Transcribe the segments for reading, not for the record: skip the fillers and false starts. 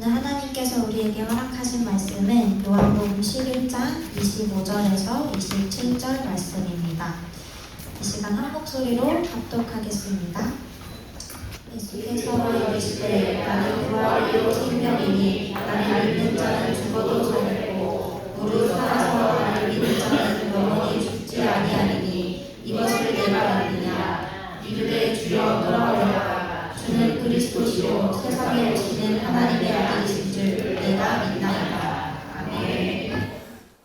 오늘 하나님께서 우리에게 허락하신 말씀은 요한복음 11장 25절에서 27절 말씀입니다. 이 시간 한 목소리로 합독하겠습니다. 예수께서 이르시되 나는 부활이요 생명이니 나를 믿는 자는 죽어도 살겠고 무릇 살아서 나를 믿는 자는 영원히 죽지 아니하리니 이것을 내가 믿느냐. 이르되 주여 뭐라오랴. 주는 그리스도시요 세상에 오시는 하나님의 아들이신 줄 내가 믿나이다. 아멘.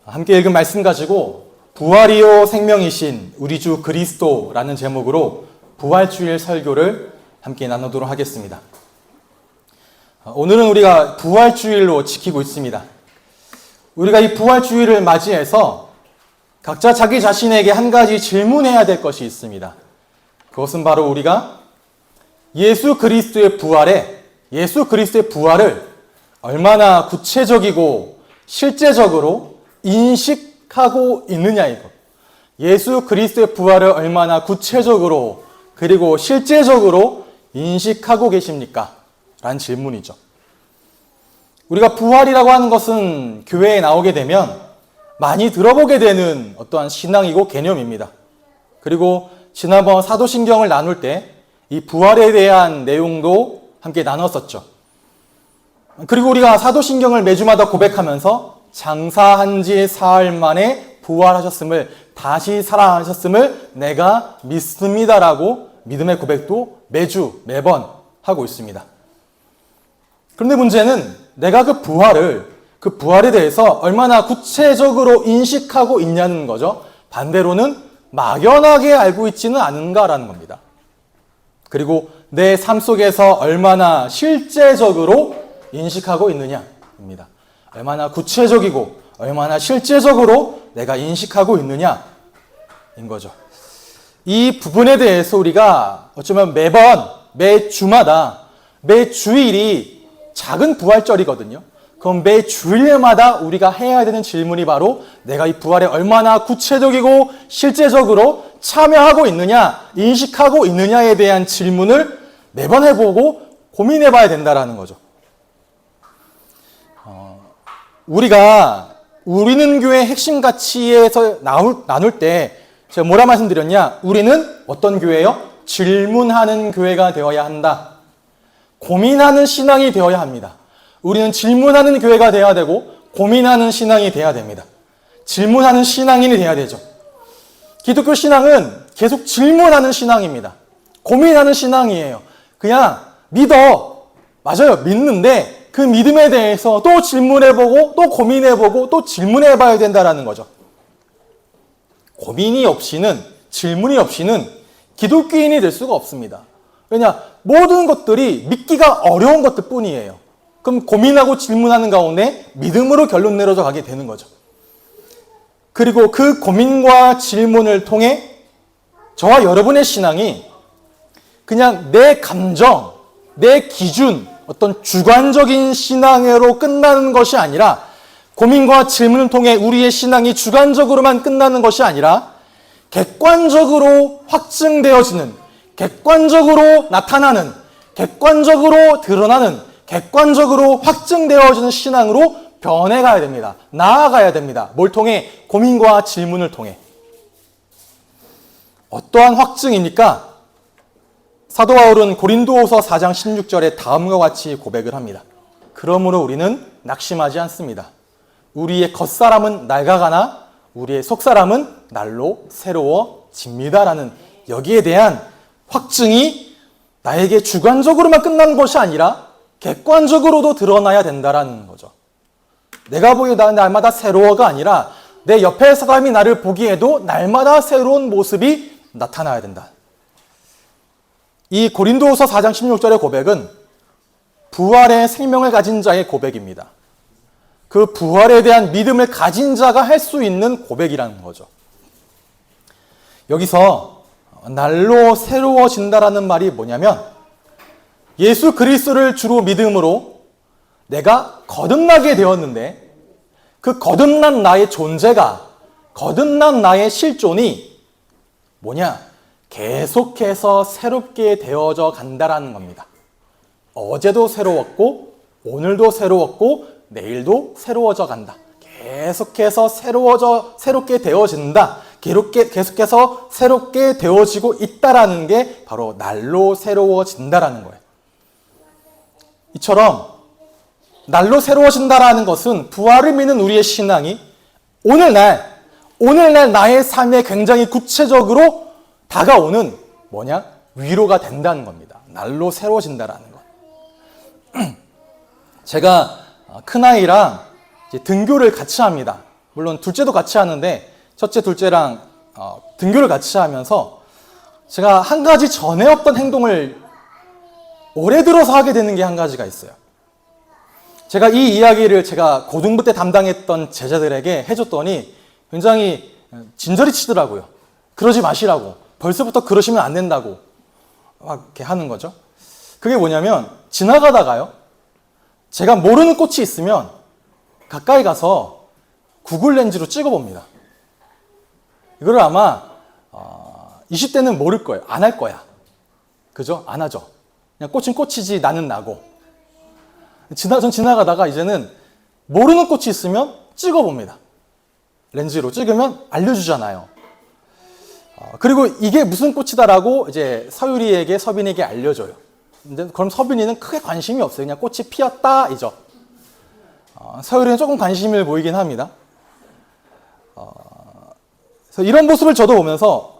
함께 읽은 말씀 가지고 부활이요 생명이신 우리 주 그리스도라는 제목으로 부활주일 설교를 함께 나누도록 하겠습니다. 오늘은 우리가 부활주일로 지키고 있습니다. 우리가 이 부활주일을 맞이해서 각자 자기 자신에게 한 가지 질문해야 될 것이 있습니다. 그것은 바로 우리가 예수 그리스도의 부활을 얼마나 구체적이고 실제적으로 인식하고 있느냐 이것. 예수 그리스도의 부활을 얼마나 구체적으로 그리고 실제적으로 인식하고 계십니까? 라는 질문이죠. 우리가 부활이라고 하는 것은 교회에 나오게 되면 많이 들어보게 되는 어떠한 신앙이고 개념입니다. 그리고 지난번 사도신경을 나눌 때 이 부활에 대한 내용도 함께 나눴었죠. 그리고 우리가 사도신경을 매주마다 고백하면서 장사한 지 사흘 만에 부활하셨음을, 다시 살아나셨음을 내가 믿습니다라고 믿음의 고백도 매번 하고 있습니다. 그런데 문제는 내가 그 부활에 대해서 얼마나 구체적으로 인식하고 있냐는 거죠. 반대로는 막연하게 알고 있지는 않은가라는 겁니다. 그리고 내 삶 속에서 얼마나 실제적으로 인식하고 있느냐입니다. 얼마나 구체적이고 얼마나 실제적으로 내가 인식하고 있느냐인 거죠. 이 부분에 대해서 우리가 어쩌면 매 주일이 작은 부활절이거든요. 그럼 매 주일마다 우리가 해야 되는 질문이 바로 내가 이 부활에 얼마나 구체적이고 실제적으로 참여하고 있느냐, 인식하고 있느냐에 대한 질문을 매번 해보고 고민해 봐야 된다는 거죠. 우리는 교회 핵심 가치에서 나눌 때 제가 뭐라 말씀드렸냐? 우리는 어떤 교회요? 질문하는 교회가 되어야 한다. 고민하는 신앙이 되어야 합니다. 우리는 질문하는 교회가 되어야 되고 고민하는 신앙이 되어야 됩니다. 질문하는 신앙인이 되어야 되죠. 기독교 신앙은 계속 질문하는 신앙입니다. 고민하는 신앙이에요. 그냥 믿어. 맞아요. 믿는데 그 믿음에 대해서 또 질문해보고 또 고민해보고 또 질문해봐야 된다는 거죠. 고민이 없이는, 질문이 없이는 기독교인이 될 수가 없습니다. 왜냐? 모든 것들이 믿기가 어려운 것들 뿐이에요. 그럼 고민하고 질문하는 가운데 믿음으로 결론 내려져 가게 되는 거죠. 그리고 그 고민과 질문을 통해 저와 여러분의 신앙이 그냥 내 감정, 내 기준, 어떤 주관적인 신앙으로 끝나는 것이 아니라 고민과 질문을 통해 우리의 신앙이 주관적으로만 끝나는 것이 아니라 객관적으로 확증되어지는, 객관적으로 나타나는, 객관적으로 드러나는, 객관적으로 확증되어지는 신앙으로 변해가야 됩니다. 나아가야 됩니다. 뭘 통해? 고민과 질문을 통해. 어떠한 확증입니까? 사도 바울은 고린도후서 4장 16절에 다음과 같이 고백을 합니다. 그러므로 우리는 낙심하지 않습니다. 우리의 겉사람은 낡아가나 우리의 속사람은 날로 새로워집니다라는 여기에 대한 확증이 나에게 주관적으로만 끝나는 것이 아니라 객관적으로도 드러나야 된다라는 거죠. 내가 보기에 날마다 새로워가 아니라 내 옆에 사람이 나를 보기에도 날마다 새로운 모습이 나타나야 된다. 이 고린도후서 4장 16절의 고백은 부활의 생명을 가진 자의 고백입니다. 그 부활에 대한 믿음을 가진 자가 할 수 있는 고백이라는 거죠. 여기서 날로 새로워진다라는 말이 뭐냐면 예수 그리스도를 주로 믿음으로 내가 거듭나게 되었는데 그 거듭난 나의 존재가, 거듭난 나의 실존이 뭐냐? 계속해서 새롭게 되어져 간다라는 겁니다. 어제도 새로웠고 오늘도 새로웠고 내일도 새로워져 간다. 계속해서 새롭게 되어진다. 계속해서 새롭게 되어지고 있다라는 게 바로 날로 새로워진다라는 거예요. 이처럼 날로 새로워진다라는 것은 부활을 믿는 우리의 신앙이 오늘날 나의 삶에 굉장히 구체적으로 다가오는 위로가 된다는 겁니다. 날로 새로워진다라는 것. 제가 큰아이랑 이제 등교를 같이 합니다. 물론 둘째도 같이 하는데 첫째, 둘째랑 등교를 같이 하면서 제가 한 가지 전에 없던 행동을 올해 들어서 하게 되는 게 한 가지가 있어요. 제가 이 이야기를 제가 고등부 때 담당했던 제자들에게 해줬더니 굉장히 진저리 치더라고요. 그러지 마시라고. 벌써부터 그러시면 안 된다고 막 이렇게 하는 거죠. 그게 뭐냐면 지나가다가요. 제가 모르는 꽃이 있으면 가까이 가서 구글 렌즈로 찍어봅니다. 이거를 아마 20대는 모를 거예요. 안 할 거야. 그죠? 안 하죠. 그냥 꽃은 꽃이지 나는 나고. 전 지나가다가 이제는 모르는 꽃이 있으면 찍어봅니다. 렌즈로 찍으면 알려주잖아요. 그리고 이게 무슨 꽃이다라고 이제 서유리에게, 서빈에게 알려줘요. 근데 그럼 서빈이는 크게 관심이 없어요. 그냥 꽃이 피었다 이죠. 서유리는 조금 관심을 보이긴 합니다. 그래서 이런 모습을 저도 보면서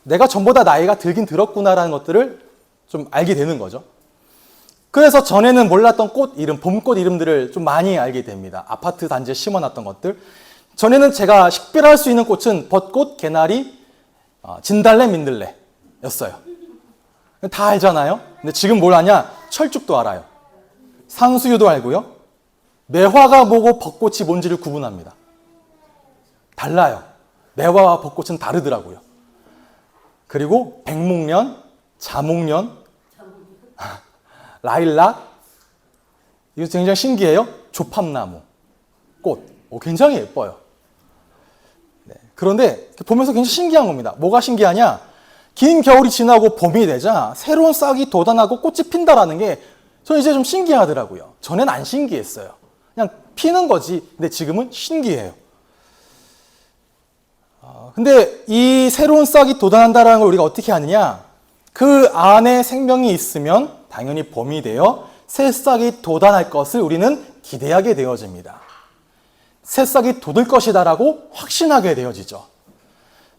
내가 전보다 나이가 들긴 들었구나라는 것들을 좀 알게 되는 거죠. 그래서 전에는 몰랐던 꽃 이름, 봄꽃 이름들을 좀 많이 알게 됩니다. 아파트 단지에 심어놨던 것들. 전에는 제가 식별할 수 있는 꽃은 벚꽃, 개나리, 진달래, 민들레였어요. 다 알잖아요. 근데 지금 뭘 아냐? 철쭉도 알아요. 상수유도 알고요. 매화가 뭐고 벚꽃이 뭔지를 구분합니다. 달라요. 매화와 벚꽃은 다르더라고요. 그리고 백목련, 자목련, 라일락, 이거 굉장히 신기해요. 조팝나무, 꽃. 굉장히 예뻐요. 네. 그런데 보면서 굉장히 신기한 겁니다. 뭐가 신기하냐? 긴 겨울이 지나고 봄이 되자 새로운 싹이 돋아나고 꽃이 핀다라는 게 저는 이제 좀 신기하더라고요. 전엔 안 신기했어요. 그냥 피는 거지. 근데 지금은 신기해요. 근데 이 새로운 싹이 돋아난다는 걸 우리가 어떻게 아느냐? 그 안에 생명이 있으면 당연히 봄이 되어 새 싹이 돋아날 것을 우리는 기대하게 되어집니다. 새싹이 돋을 것이다라고 확신하게 되어지죠.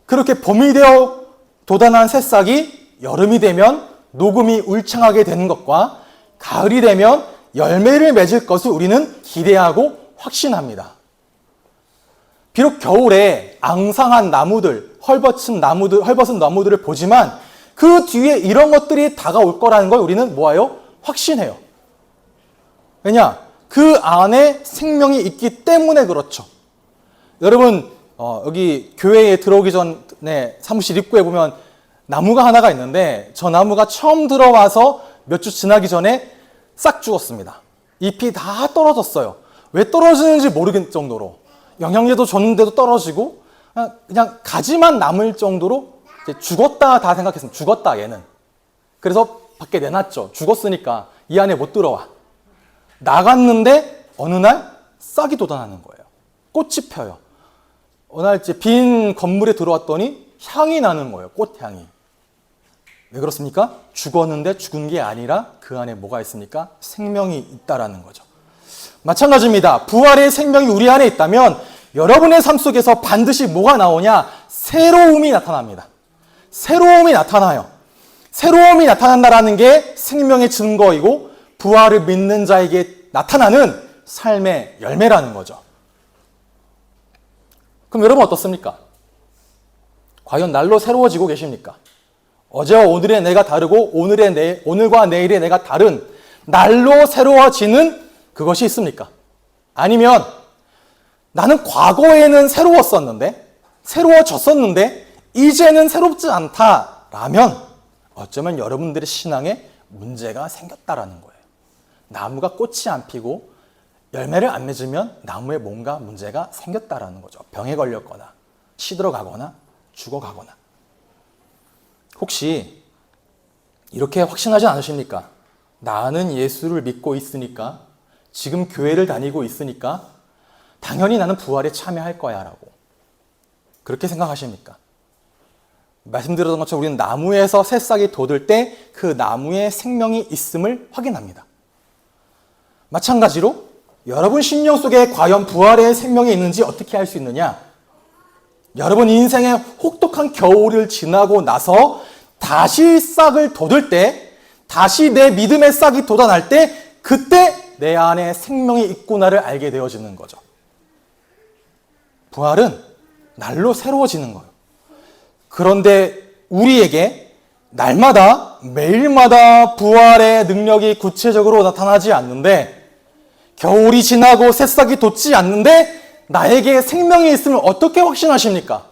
그렇게 봄이 되어 돋아난 새싹이 여름이 되면 녹음이 울창하게 되는 것과 가을이 되면 열매를 맺을 것을 우리는 기대하고 확신합니다. 비록 겨울에 앙상한 나무들, 헐벗은 나무들을 보지만 그 뒤에 이런 것들이 다가올 거라는 걸 우리는 뭐예요? 확신해요. 왜냐? 그 안에 생명이 있기 때문에 그렇죠. 여러분 여기 교회에 들어오기 전에 사무실 입구에 보면 나무가 하나가 있는데 저 나무가 처음 들어와서 몇 주 지나기 전에 싹 죽었습니다. 잎이 다 떨어졌어요. 왜 떨어지는지 모르겠을 정도로 영양제도 줬는데도 떨어지고 그냥 가지만 남을 정도로 이제 죽었다 다 생각했습니다. 죽었다 얘는. 그래서 밖에 내놨죠. 죽었으니까 이 안에 못 들어와. 나갔는데 어느 날 싹이 돋아나는 거예요. 꽃이 펴요. 어느 날 이제 빈 건물에 들어왔더니 향이 나는 거예요. 꽃향이. 왜 그렇습니까? 죽었는데 죽은 게 아니라 그 안에 뭐가 있습니까? 생명이 있다라는 거죠. 마찬가지입니다. 부활의 생명이 우리 안에 있다면 여러분의 삶 속에서 반드시 뭐가 나오냐? 새로움이 나타납니다. 새로움이 나타나요. 새로움이 나타난다라는 게 생명의 증거이고 부활을 믿는 자에게 나타나는 삶의 열매라는 거죠. 그럼 여러분 어떻습니까? 과연 날로 새로워지고 계십니까? 어제와 오늘의 내가 다르고 오늘과 내일의 내가 다른 날로 새로워지는 그것이 있습니까? 아니면 나는 과거에는 새로워졌었는데 이제는 새롭지 않다라면 어쩌면 여러분들의 신앙에 문제가 생겼다라는 거예요. 나무가 꽃이 안 피고 열매를 안 맺으면 나무에 뭔가 문제가 생겼다라는 거죠. 병에 걸렸거나 시들어가거나 죽어가거나. 혹시 이렇게 확신하지 않으십니까? 나는 예수를 믿고 있으니까 지금 교회를 다니고 있으니까 당연히 나는 부활에 참여할 거야 라고 그렇게 생각하십니까? 말씀드렸던 것처럼 우리는 나무에서 새싹이 돋을 때 그 나무에 생명이 있음을 확인합니다. 마찬가지로 여러분 심령 속에 과연 부활의 생명이 있는지 어떻게 알 수 있느냐? 여러분 인생의 혹독한 겨울을 지나고 나서 다시 싹을 돋을 때, 다시 내 믿음의 싹이 돋아날 때 그때 내 안에 생명이 있구나를 알게 되어지는 거죠. 부활은 날로 새로워지는 거예요. 그런데 우리에게 날마다 매일마다 부활의 능력이 구체적으로 나타나지 않는데 겨울이 지나고 새싹이 돋지 않는데 나에게 생명이 있음을 어떻게 확신하십니까?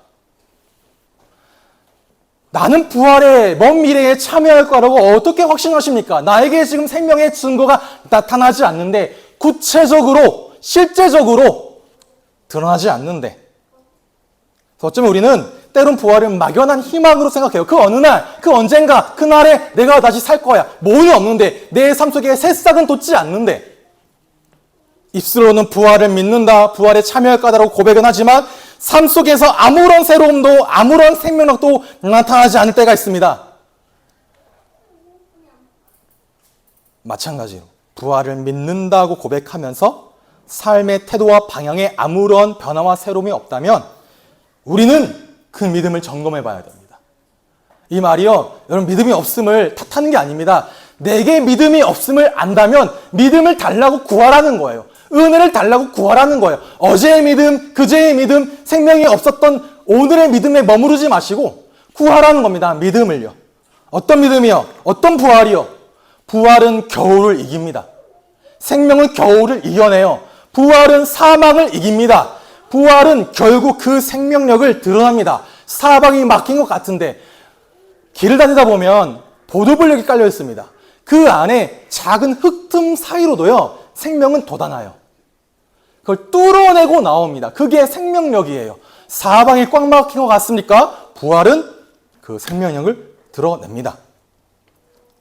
나는 부활의 먼 미래에 참여할 거라고 어떻게 확신하십니까? 나에게 지금 생명의 증거가 나타나지 않는데 구체적으로 실제적으로 드러나지 않는데 어쩌면 우리는 때론 부활을 막연한 희망으로 생각해요. 그 어느 날, 그 언젠가, 그날에 내가 다시 살 거야. 뭐는 없는데 내 삶 속에 새싹은 돋지 않는데 입술로는 부활을 믿는다, 부활에 참여할 거다라고 고백은 하지만 삶 속에서 아무런 새로움도 아무런 생명력도 나타나지 않을 때가 있습니다. 마찬가지로 부활을 믿는다고 고백하면서 삶의 태도와 방향에 아무런 변화와 새로움이 없다면 우리는 그 믿음을 점검해 봐야 됩니다. 이 말이요, 여러분 믿음이 없음을 탓하는 게 아닙니다. 내게 믿음이 없음을 안다면 믿음을 달라고 구하라는 거예요. 은혜를 달라고 구하라는 거예요. 어제의 믿음, 그제의 믿음, 생명이 없었던 오늘의 믿음에 머무르지 마시고 구하라는 겁니다. 믿음을요. 어떤 믿음이요? 어떤 부활이요? 부활은 겨울을 이깁니다. 생명은 겨울을 이겨내요. 부활은 사망을 이깁니다. 부활은 결국 그 생명력을 드러납니다. 사방이 막힌 것 같은데 길을 다니다 보면 보도블럭이 깔려 있습니다. 그 안에 작은 흙틈 사이로도요 생명은 돋아나요. 그걸 뚫어내고 나옵니다. 그게 생명력이에요. 사방이 꽉 막힌 것 같습니까? 부활은 그 생명력을 드러냅니다.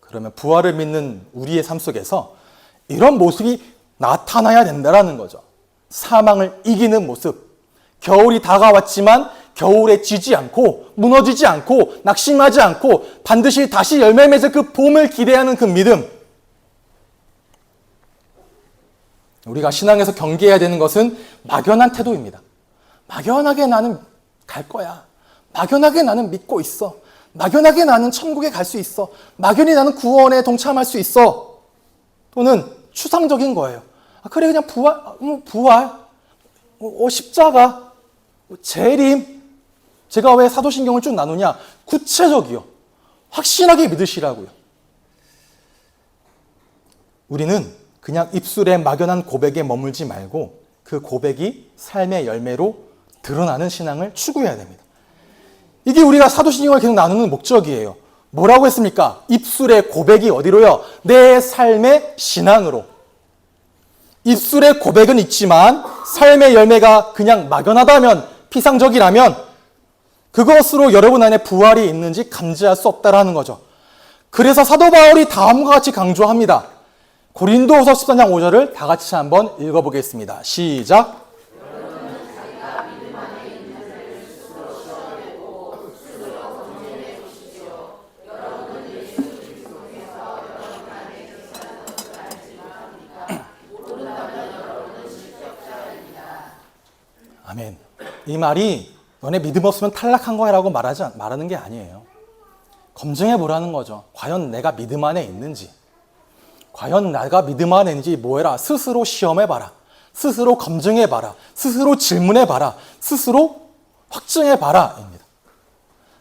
그러면 부활을 믿는 우리의 삶 속에서 이런 모습이 나타나야 된다는 거죠. 사망을 이기는 모습. 겨울이 다가왔지만 겨울에 지지 않고 무너지지 않고 낙심하지 않고 반드시 다시 열매 맺을 그 봄을 기대하는 그 믿음. 우리가 신앙에서 경계해야 되는 것은 막연한 태도입니다. 막연하게 나는 갈 거야. 막연하게 나는 믿고 있어. 막연하게 나는 천국에 갈 수 있어. 막연히 나는 구원에 동참할 수 있어. 또는 추상적인 거예요. 그래 그냥 부활, 십자가, 재림. 제가 왜 사도신경을 쭉 나누냐? 구체적이요. 확신하게 믿으시라고요. 우리는 그냥 입술의 막연한 고백에 머물지 말고 그 고백이 삶의 열매로 드러나는 신앙을 추구해야 됩니다. 이게 우리가 사도신경을 계속 나누는 목적이에요. 뭐라고 했습니까? 입술의 고백이 어디로요? 내 삶의 신앙으로. 입술의 고백은 있지만 삶의 열매가 그냥 막연하다면, 피상적이라면 그것으로 여러분 안에 부활이 있는지 감지할 수 없다라는 거죠. 그래서 사도 바울이 다음과 같이 강조합니다. 고린도후서 14장 5절을 다 같이 한번 읽어보겠습니다. 시작. 아멘. 이 말이 너네 믿음 없으면 탈락한 거야 라고 말하는 게 아니에요. 검증해 보라는 거죠. 과연 내가 믿음 안에 있는지. 과연 내가 믿음 안에 있는지 뭐해라. 스스로 시험해봐라. 스스로 검증해봐라. 스스로 질문해봐라. 스스로 확증해봐라 입니다.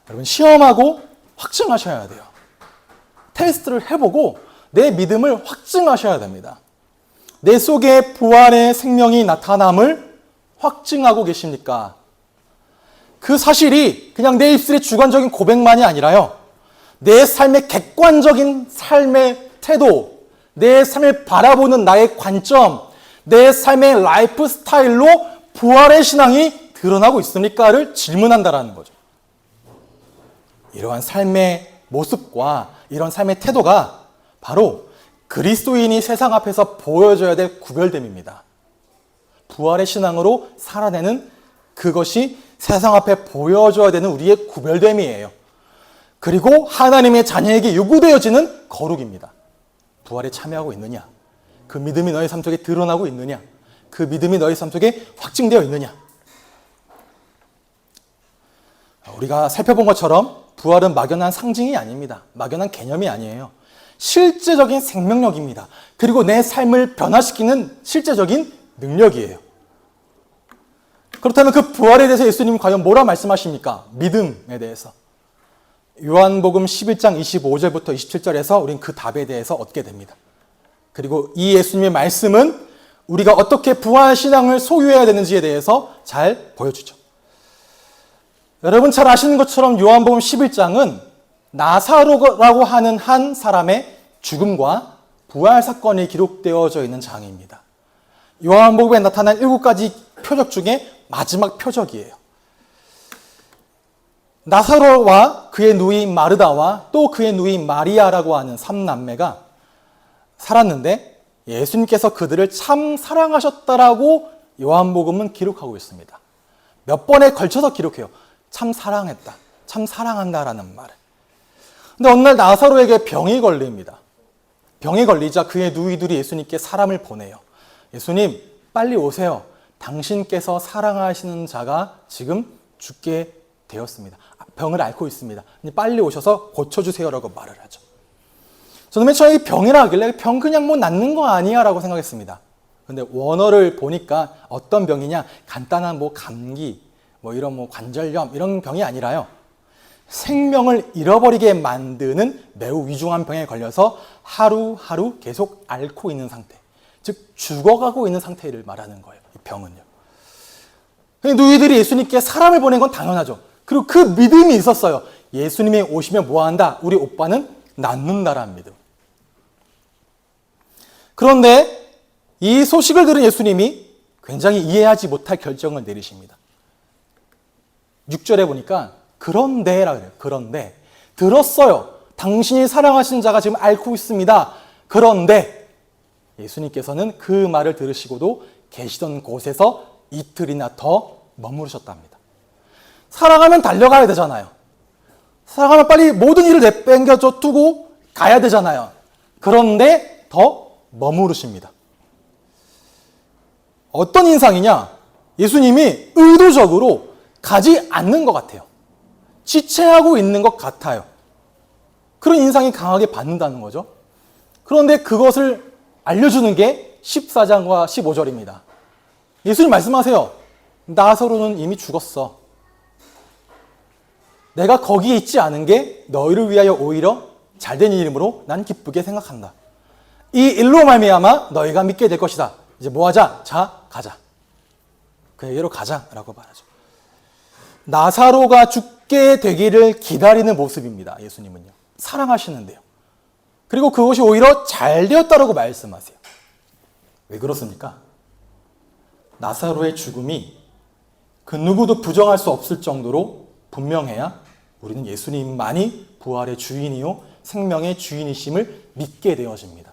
여러분 시험하고 확증하셔야 돼요. 테스트를 해보고 내 믿음을 확증하셔야 됩니다. 내 속에 부활의 생명이 나타남을 확증하고 계십니까? 그 사실이 그냥 내 입술의 주관적인 고백만이 아니라요. 내 삶의 객관적인 삶의 태도, 내 삶을 바라보는 나의 관점, 내 삶의 라이프 스타일로 부활의 신앙이 드러나고 있습니까를 질문한다라는 거죠. 이러한 삶의 모습과 이런 삶의 태도가 바로 그리스도인이 세상 앞에서 보여줘야 될 구별됨입니다. 부활의 신앙으로 살아내는 그것이 세상 앞에 보여줘야 되는 우리의 구별됨이에요. 그리고 하나님의 자녀에게 요구되어지는 거룩입니다. 부활에 참여하고 있느냐? 그 믿음이 너의 삶 속에 드러나고 있느냐? 그 믿음이 너의 삶 속에 확증되어 있느냐? 우리가 살펴본 것처럼 부활은 막연한 상징이 아닙니다. 막연한 개념이 아니에요. 실제적인 생명력입니다. 그리고 내 삶을 변화시키는 실제적인 능력이에요. 그렇다면 그 부활에 대해서 예수님은 과연 뭐라 말씀하십니까? 믿음에 대해서. 요한복음 11장 25절부터 27절에서 우린 그 답에 대해서 얻게 됩니다. 그리고 이 예수님의 말씀은 우리가 어떻게 부활 신앙을 소유해야 되는지에 대해서 잘 보여주죠. 여러분 잘 아시는 것처럼 요한복음 11장은 나사로라고 하는 한 사람의 죽음과 부활 사건이 기록되어져 있는 장입니다. 요한복음에 나타난 7가지 표적 중에 마지막 표적이에요. 나사로와 그의 누이인 마르다와 또 그의 누이인 마리아라고 하는 3남매가 살았는데 예수님께서 그들을 참 사랑하셨다라고 요한복음은 기록하고 있습니다. 몇 번에 걸쳐서 기록해요. 참 사랑했다, 참 사랑한다라는 말을. 근데 어느 날 나사로에게 병이 걸립니다. 병이 걸리자 그의 누이들이 예수님께 사람을 보내요. 예수님, 빨리 오세요. 당신께서 사랑하시는 자가 지금 죽게 되었습니다. 병을 앓고 있습니다. 빨리 오셔서 고쳐주세요라고 말을 하죠. 저는 맨 처음에 병이라 하길래 병 그냥 뭐 낫는 거 아니야 라고 생각했습니다. 근데 원어를 보니까 어떤 병이냐, 간단한 뭐 감기, 뭐 이런 뭐 관절염 이런 병이 아니라요. 생명을 잃어버리게 만드는 매우 위중한 병에 걸려서 하루하루 계속 앓고 있는 상태. 즉 죽어가고 있는 상태를 말하는 거예요. 이 병은요. 누이들이 예수님께 사람을 보낸 건 당연하죠. 그리고 그 믿음이 있었어요. 예수님이 오시면 뭐한다? 우리 오빠는 낫는다라는 믿음. 그런데 이 소식을 들은 예수님이 굉장히 이해하지 못할 결정을 내리십니다. 6절에 보니까 그런데라 그래요. 그런데 들었어요. 당신이 사랑하시는 자가 지금 앓고 있습니다. 그런데 예수님께서는 그 말을 들으시고도 계시던 곳에서 이틀이나 더 머무르셨답니다. 사랑하면 달려가야 되잖아요. 사랑하면 빨리 모든 일을 내팽겨줘 두고 가야 되잖아요. 그런데 더 머무르십니다. 어떤 인상이냐? 예수님이 의도적으로 가지 않는 것 같아요. 지체하고 있는 것 같아요. 그런 인상이 강하게 받는다는 거죠. 그런데 그것을 알려주는 게 14장과 15절입니다. 예수님 말씀하세요. 나사로는 이미 죽었어. 내가 거기에 있지 않은 게 너희를 위하여 오히려 잘된 일이므로 난 기쁘게 생각한다. 이 일로 말미암아 너희가 믿게 될 것이다. 이제 뭐 하자? 자, 가자. 그에게로 가자라고 말하죠. 나사로가 죽게 되기를 기다리는 모습입니다. 예수님은요. 사랑하시는데요. 그리고 그것이 오히려 잘 되었다라고 말씀하세요. 왜 그렇습니까? 나사로의 죽음이 그 누구도 부정할 수 없을 정도로 분명해야 우리는 예수님만이 부활의 주인이요 생명의 주인이심을 믿게 되어집니다.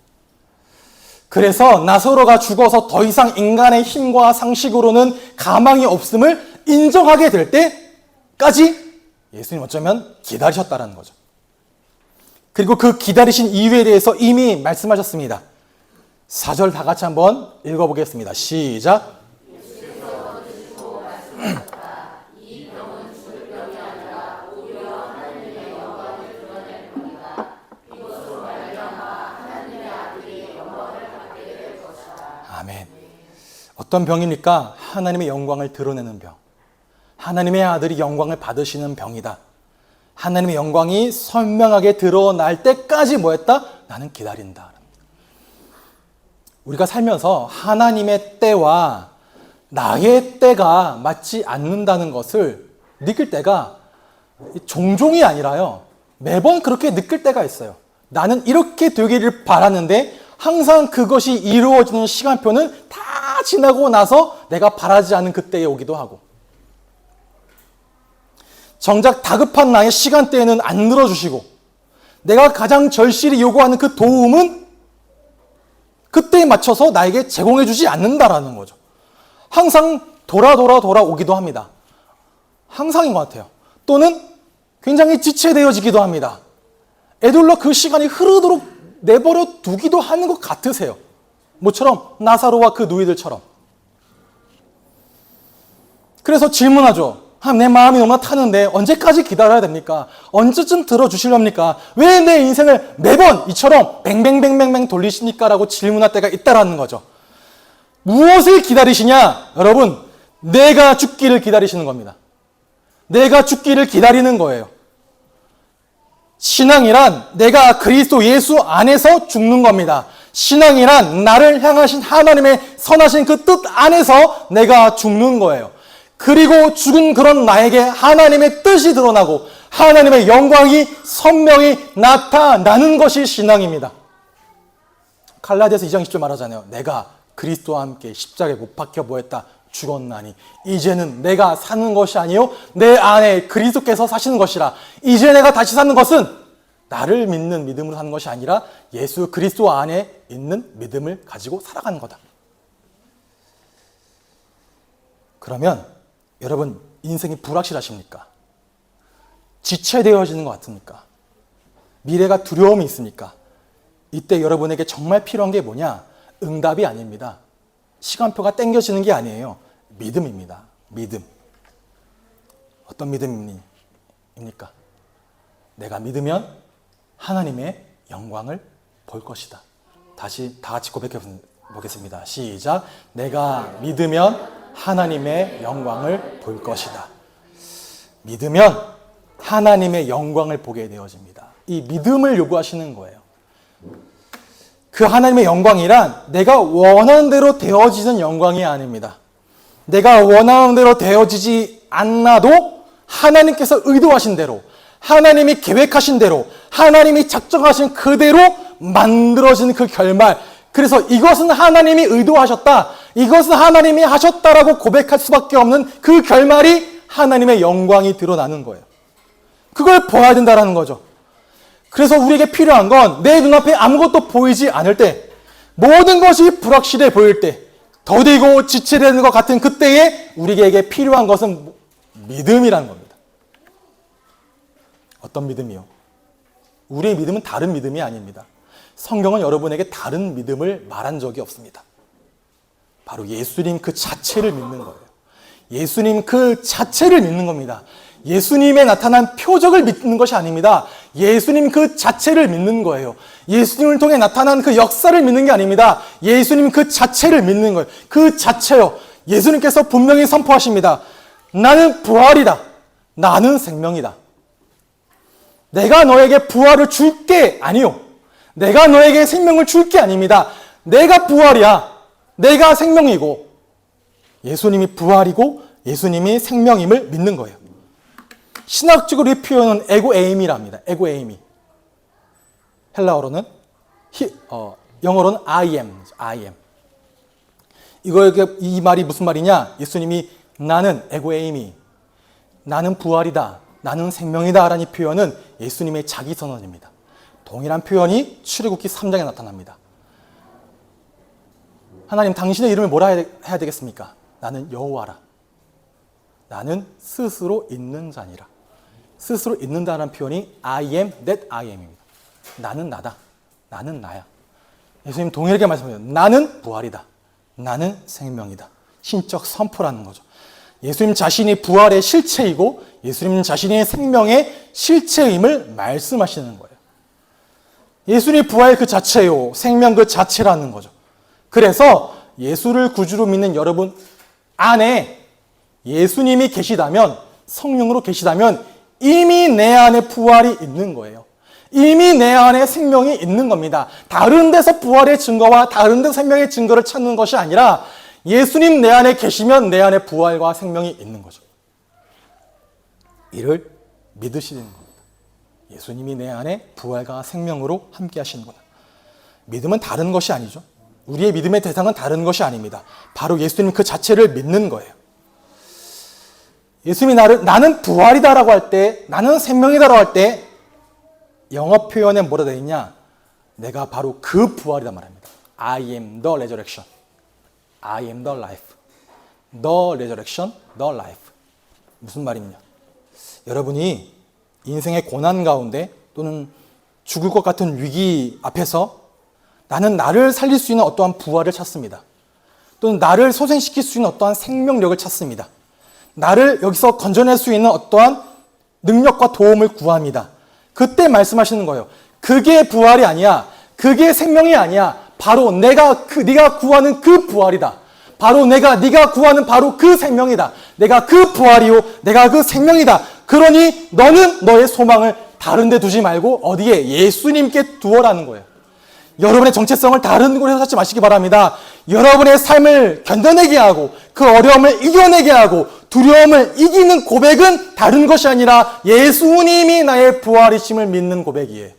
그래서 나사로가 죽어서 더 이상 인간의 힘과 상식으로는 가망이 없음을 인정하게 될 때까지 예수님 어쩌면 기다리셨다는 거죠. 그리고 그 기다리신 이유에 대해서 이미 말씀하셨습니다. 4절 다 같이 한번 읽어보겠습니다. 시작. 아멘. 어떤 병입니까? 하나님의 영광을 드러내는 병. 하나님의 아들이 영광을 받으시는 병이다. 하나님의 영광이 선명하게 드러날 때까지 뭐했다? 나는 기다린다. 우리가 살면서 하나님의 때와 나의 때가 맞지 않는다는 것을 느낄 때가 종종이 아니라요. 매번 그렇게 느낄 때가 있어요. 나는 이렇게 되기를 바라는데 항상 그것이 이루어지는 시간표는 다 지나고 나서 내가 바라지 않은 그때에 오기도 하고, 정작 다급한 나의 시간대에는 안 늘어주시고, 내가 가장 절실히 요구하는 그 도움은 그때에 맞춰서 나에게 제공해 주지 않는다라는 거죠. 항상 돌아오기도 합니다. 항상인 것 같아요. 또는 굉장히 지체되어지기도 합니다. 애들로 그 시간이 흐르도록 내버려 두기도 하는 것 같으세요. 모처럼 나사로와 그 누이들처럼. 그래서 질문하죠. 내 마음이 너무나 타는데 언제까지 기다려야 됩니까? 언제쯤 들어주시렵니까? 왜 내 인생을 매번 이처럼 뱅뱅뱅뱅뱅 돌리십니까? 라고 질문할 때가 있다라는 거죠. 무엇을 기다리시냐? 여러분, 내가 죽기를 기다리시는 겁니다. 내가 죽기를 기다리는 거예요. 신앙이란 내가 그리스도 예수 안에서 죽는 겁니다. 신앙이란 나를 향하신 하나님의 선하신 그 뜻 안에서 내가 죽는 거예요. 그리고 죽은 그런 나에게 하나님의 뜻이 드러나고 하나님의 영광이 선명히 나타나는 것이 신앙입니다. 갈라디아서 2장 10절 말하잖아요. 내가 그리스도와 함께 십자가에 못 박혀 보였다. 죽었나니 이제는 내가 사는 것이 아니요 내 안에 그리스도께서 사시는 것이라. 이제 내가 다시 사는 것은 나를 믿는 믿음으로 사는 것이 아니라 예수 그리스도 안에 있는 믿음을 가지고 살아가는 거다. 그러면 여러분 인생이 불확실하십니까? 지체되어지는 것 같습니까? 미래가 두려움이 있습니까? 이때 여러분에게 정말 필요한 게 뭐냐? 응답이 아닙니다. 시간표가 땡겨지는 게 아니에요. 믿음입니다. 믿음. 어떤 믿음입니까? 내가 믿으면 하나님의 영광을 볼 것이다. 다시 다 같이 고백해 보겠습니다. 시작. 내가 믿으면 하나님의 영광을 볼 것이다. 믿으면 하나님의 영광을 보게 되어집니다. 이 믿음을 요구하시는 거예요. 그 하나님의 영광이란 내가 원하는 대로 되어지는 영광이 아닙니다. 내가 원하는 대로 되어지지 않아도 하나님께서 의도하신 대로, 하나님이 계획하신 대로, 하나님이 작정하신 그대로 만들어진 그 결말. 그래서 이것은 하나님이 의도하셨다, 이것은 하나님이 하셨다라고 고백할 수밖에 없는 그 결말이 하나님의 영광이 드러나는 거예요. 그걸 보아야 된다는 거죠. 그래서 우리에게 필요한 건 내 눈앞에 아무것도 보이지 않을 때, 모든 것이 불확실해 보일 때, 더디고 지체되는 것 같은 그때에 우리에게 필요한 것은 믿음이라는 겁니다. 어떤 믿음이요? 우리의 믿음은 다른 믿음이 아닙니다. 성경은 여러분에게 다른 믿음을 말한 적이 없습니다. 바로 예수님 그 자체를 믿는 거예요. 예수님 그 자체를 믿는 겁니다. 예수님의 나타난 표적을 믿는 것이 아닙니다. 예수님 그 자체를 믿는 거예요. 예수님을 통해 나타난 그 역사를 믿는 게 아닙니다. 예수님 그 자체를 믿는 거예요. 그 자체요. 예수님께서 분명히 선포하십니다. 나는 부활이다. 나는 생명이다. 내가 너에게 부활을 줄게 아니요. 내가 너에게 생명을 줄게 아닙니다. 내가 부활이야. 내가 생명이고 예수님이 부활이고 예수님이 생명임을 믿는 거예요. 신학적으로 이 표현은 에고에이미랍니다. 에고에이미. 헬라어로는 영어로는 I am. 이 말이 무슨 말이냐? 예수님이 나는 에고에이미, 나는 부활이다, 나는 생명이다 라는 이 표현은 예수님의 자기 선언입니다. 동일한 표현이 출애굽기 3장에 나타납니다. 하나님 당신의 이름을 뭐라 해야 되겠습니까? 나는 여호와라. 나는 스스로 있는 자니라. 스스로 있는다는 표현이 I am that I am입니다. 나는 나다. 나는 나야. 예수님 동일하게 말씀해요. 나는 부활이다. 나는 생명이다. 신적 선포라는 거죠. 예수님 자신이 부활의 실체이고 예수님 자신이 생명의 실체임을 말씀하시는 거예요. 예수님이 부활 그 자체요. 생명 그 자체라는 거죠. 그래서 예수를 구주로 믿는 여러분 안에 예수님이 계시다면, 성령으로 계시다면 이미 내 안에 부활이 있는 거예요. 이미 내 안에 생명이 있는 겁니다. 다른 데서 부활의 증거와 다른 데서 생명의 증거를 찾는 것이 아니라 예수님 내 안에 계시면 내 안에 부활과 생명이 있는 거죠. 이를 믿으시는 겁니다. 예수님이 내 안에 부활과 생명으로 함께 하시는구나. 믿음은 다른 것이 아니죠. 우리의 믿음의 대상은 다른 것이 아닙니다. 바로 예수님 그 자체를 믿는 거예요. 예수님이 나는 부활이다라고 할 때, 나는 생명이다라고 할 때 영어 표현에 뭐라 되어 있냐? 내가 바로 그 부활이다 말합니다. I am the resurrection. I am the life. The resurrection, the life. 무슨 말이냐? 여러분이 인생의 고난 가운데 또는 죽을 것 같은 위기 앞에서 나는 나를 살릴 수 있는 어떠한 부활을 찾습니다. 또는 나를 소생시킬 수 있는 어떠한 생명력을 찾습니다. 나를 여기서 건져낼 수 있는 어떠한 능력과 도움을 구합니다. 그때 말씀하시는 거예요. 그게 부활이 아니야. 그게 생명이 아니야. 바로 네가 구하는 그 부활이다. 바로 네가 구하는 바로 그 생명이다. 내가 그 부활이요. 내가 그 생명이다. 그러니 너는 너의 소망을 다른 데 두지 말고 어디에? 예수님께 두어라는 거예요. 여러분의 정체성을 다른 곳에 찾지 마시기 바랍니다. 여러분의 삶을 견뎌내게 하고 그 어려움을 이겨내게 하고 두려움을 이기는 고백은 다른 것이 아니라 예수님이 나의 부활이심을 믿는 고백이에요.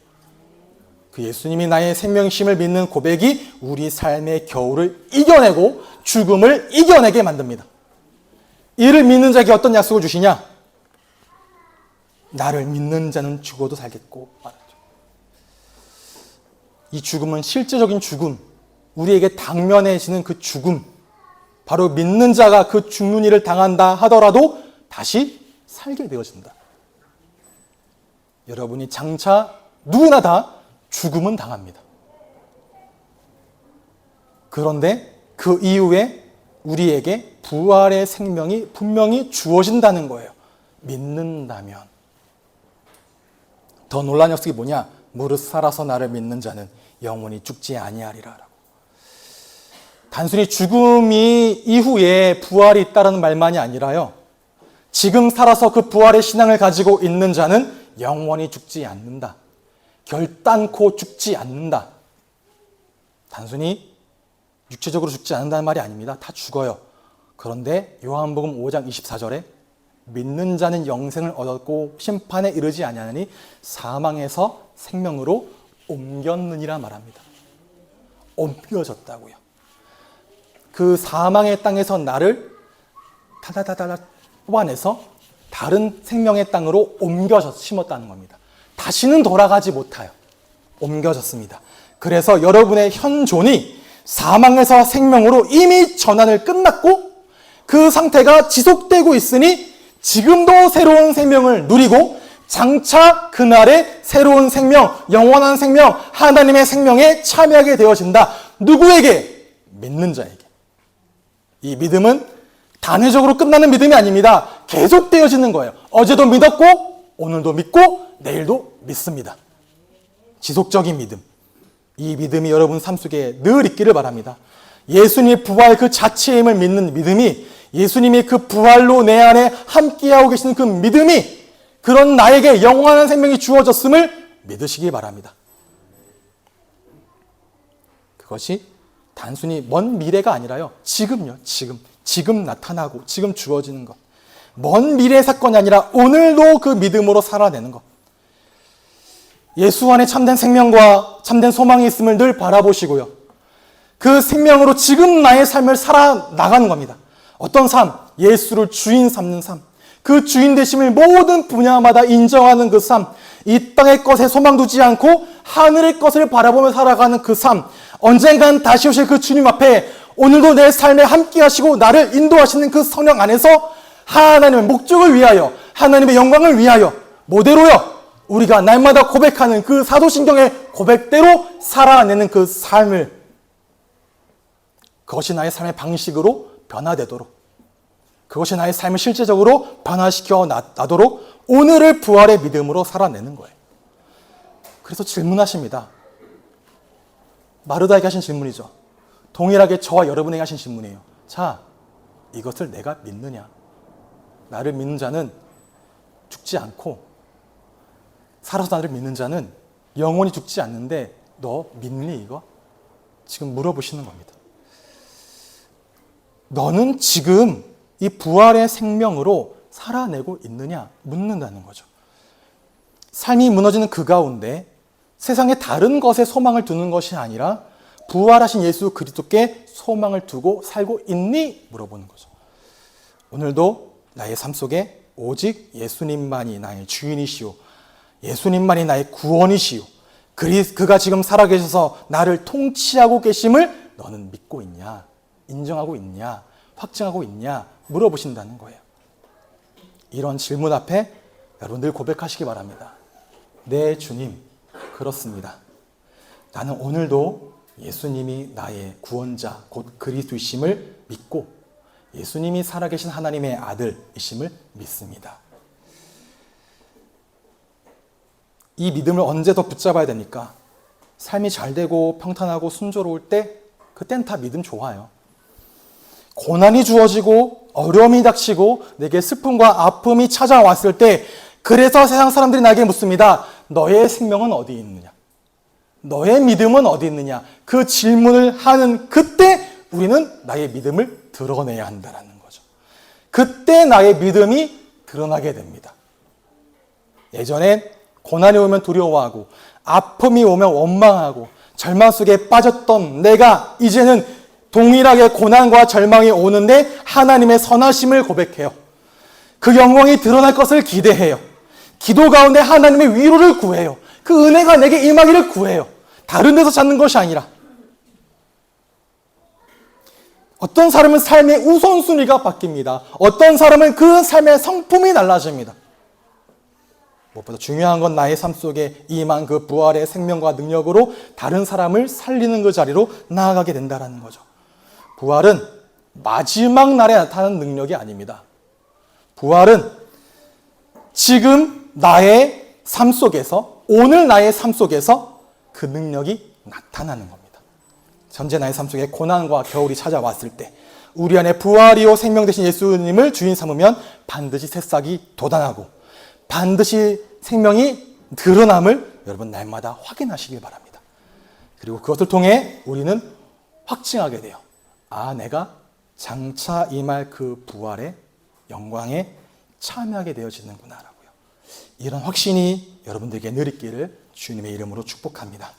그 예수님이 나의 생명이심을 믿는 고백이 우리 삶의 겨울을 이겨내고 죽음을 이겨내게 만듭니다. 이를 믿는 자에게 어떤 약속을 주시냐? 나를 믿는 자는 죽어도 살겠고 말하죠. 이 죽음은 실제적인 죽음, 우리에게 당면해지는 그 죽음, 바로 믿는 자가 그 죽는 일을 당한다 하더라도 다시 살게 되어진다. 여러분이 장차 누구나 다 죽음은 당합니다. 그런데 그 이후에 우리에게 부활의 생명이 분명히 주어진다는 거예요. 믿는다면. 더 놀라운 약속이 뭐냐? 무릇 살아서 나를 믿는 자는 영원히 죽지 아니하리라. 단순히 죽음이 이후에 부활이 있다는 말만이 아니라요. 지금 살아서 그 부활의 신앙을 가지고 있는 자는 영원히 죽지 않는다. 결단코 죽지 않는다. 단순히 육체적으로 죽지 않는다는 말이 아닙니다. 다 죽어요. 그런데 요한복음 5장 24절에 믿는 자는 영생을 얻었고 심판에 이르지 아니하니 사망에서 생명으로 옮겼느니라 말합니다. 옮겨졌다고요. 그 사망의 땅에서 나를 타다다다 뽑아내서 다른 생명의 땅으로 옮겨서 심었다는 겁니다. 다시는 돌아가지 못하여 옮겨졌습니다. 그래서 여러분의 현존이 사망에서 생명으로 이미 전환을 끝났고 그 상태가 지속되고 있으니 지금도 새로운 생명을 누리고 장차 그날의 새로운 생명, 영원한 생명, 하나님의 생명에 참여하게 되어진다. 누구에게? 믿는 자에게. 이 믿음은 단회적으로 끝나는 믿음이 아닙니다. 계속 되어지는 거예요. 어제도 믿었고 오늘도 믿고 내일도 믿습니다. 지속적인 믿음. 이 믿음이 여러분 삶 속에 늘 있기를 바랍니다. 예수님의 부활 그 자체임을 믿는 믿음이, 예수님이 그 부활로 내 안에 함께하고 계시는 그 믿음이 그런 나에게 영원한 생명이 주어졌음을 믿으시기 바랍니다. 그것이 단순히 먼 미래가 아니라요. 지금요. 지금 나타나고 지금 주어지는 것. 먼 미래의 사건이 아니라 오늘도 그 믿음으로 살아내는 것. 예수 안에 참된 생명과 참된 소망이 있음을 늘 바라보시고요. 그 생명으로 지금 나의 삶을 살아나가는 겁니다. 어떤 삶? 예수를 주인 삼는 삶. 그 주인 되심을 모든 분야마다 인정하는 그 삶. 이 땅의 것에 소망 두지 않고 하늘의 것을 바라보며 살아가는 그 삶. 언젠간 다시 오실 그 주님 앞에 오늘도 내 삶에 함께 하시고 나를 인도하시는 그 성령 안에서 하나님의 목적을 위하여, 하나님의 영광을 위하여 모델로요. 우리가 날마다 고백하는 그 사도신경의 고백대로 살아내는 그 삶을, 그것이 나의 삶의 방식으로 변화되도록, 그것이 나의 삶을 실제적으로 변화시켜 나도록 오늘을 부활의 믿음으로 살아내는 거예요. 그래서 질문하십니다. 마르다에게 하신 질문이죠. 동일하게 저와 여러분에게 하신 질문이에요. 자, 이것을 내가 믿느냐? 나를 믿는 자는 죽지 않고 살아서 나를 믿는 자는 영원히 죽지 않는데 너 믿니 이거? 지금 물어보시는 겁니다. 너는 지금 이 부활의 생명으로 살아내고 있느냐? 묻는다는 거죠. 삶이 무너지는 그 가운데 세상의 다른 것에 소망을 두는 것이 아니라 부활하신 예수 그리스도께 소망을 두고 살고 있니? 물어보는 거죠. 오늘도 나의 삶 속에 오직 예수님만이 나의 주인이시오. 예수님만이 나의 구원이시오. 그가 지금 살아계셔서 나를 통치하고 계심을 너는 믿고 있냐? 인정하고 있냐? 확증하고 있냐? 물어보신다는 거예요. 이런 질문 앞에 여러분들 고백하시기 바랍니다. 네, 주님, 그렇습니다. 나는 오늘도 예수님이 나의 구원자, 곧 그리스도이심을 믿고 예수님이 살아계신 하나님의 아들이심을 믿습니다. 이 믿음을 언제 더 붙잡아야 되니까? 삶이 잘 되고 평탄하고 순조로울 때 그땐 다 믿음 좋아요. 고난이 주어지고 어려움이 닥치고 내게 슬픔과 아픔이 찾아왔을 때 그래서 세상 사람들이 나에게 묻습니다. 너의 생명은 어디 있느냐? 너의 믿음은 어디 있느냐? 그 질문을 하는 그때 우리는 나의 믿음을 드러내야 한다는 거죠. 그때 나의 믿음이 드러나게 됩니다. 예전에 고난이 오면 두려워하고 아픔이 오면 원망하고 절망 속에 빠졌던 내가 이제는 동일하게 고난과 절망이 오는데 하나님의 선하심을 고백해요. 그 영광이 드러날 것을 기대해요. 기도 가운데 하나님의 위로를 구해요. 그 은혜가 내게 임하기를 구해요. 다른 데서 찾는 것이 아니라. 어떤 사람은 삶의 우선순위가 바뀝니다. 어떤 사람은 그 삶의 성품이 달라집니다. 무엇보다 중요한 건 나의 삶 속에 임한 그 부활의 생명과 능력으로 다른 사람을 살리는 그 자리로 나아가게 된다는 거죠. 부활은 마지막 날에 나타나는 능력이 아닙니다. 부활은 지금 나의 삶 속에서, 오늘 나의 삶 속에서 그 능력이 나타나는 겁니다. 현재 나의 삶 속에 고난과 겨울이 찾아왔을 때 우리 안에 부활이요 생명 되신 예수님을 주인 삼으면 반드시 새싹이 돋아나고 반드시 생명이 드러남을 여러분 날마다 확인하시길 바랍니다. 그리고 그것을 통해 우리는 확증하게 돼요. 아, 내가 장차 임할 그 부활의 영광에 참여하게 되어지는구나라고요. 이런 확신이 여러분들에게 늘 있기를 주님의 이름으로 축복합니다.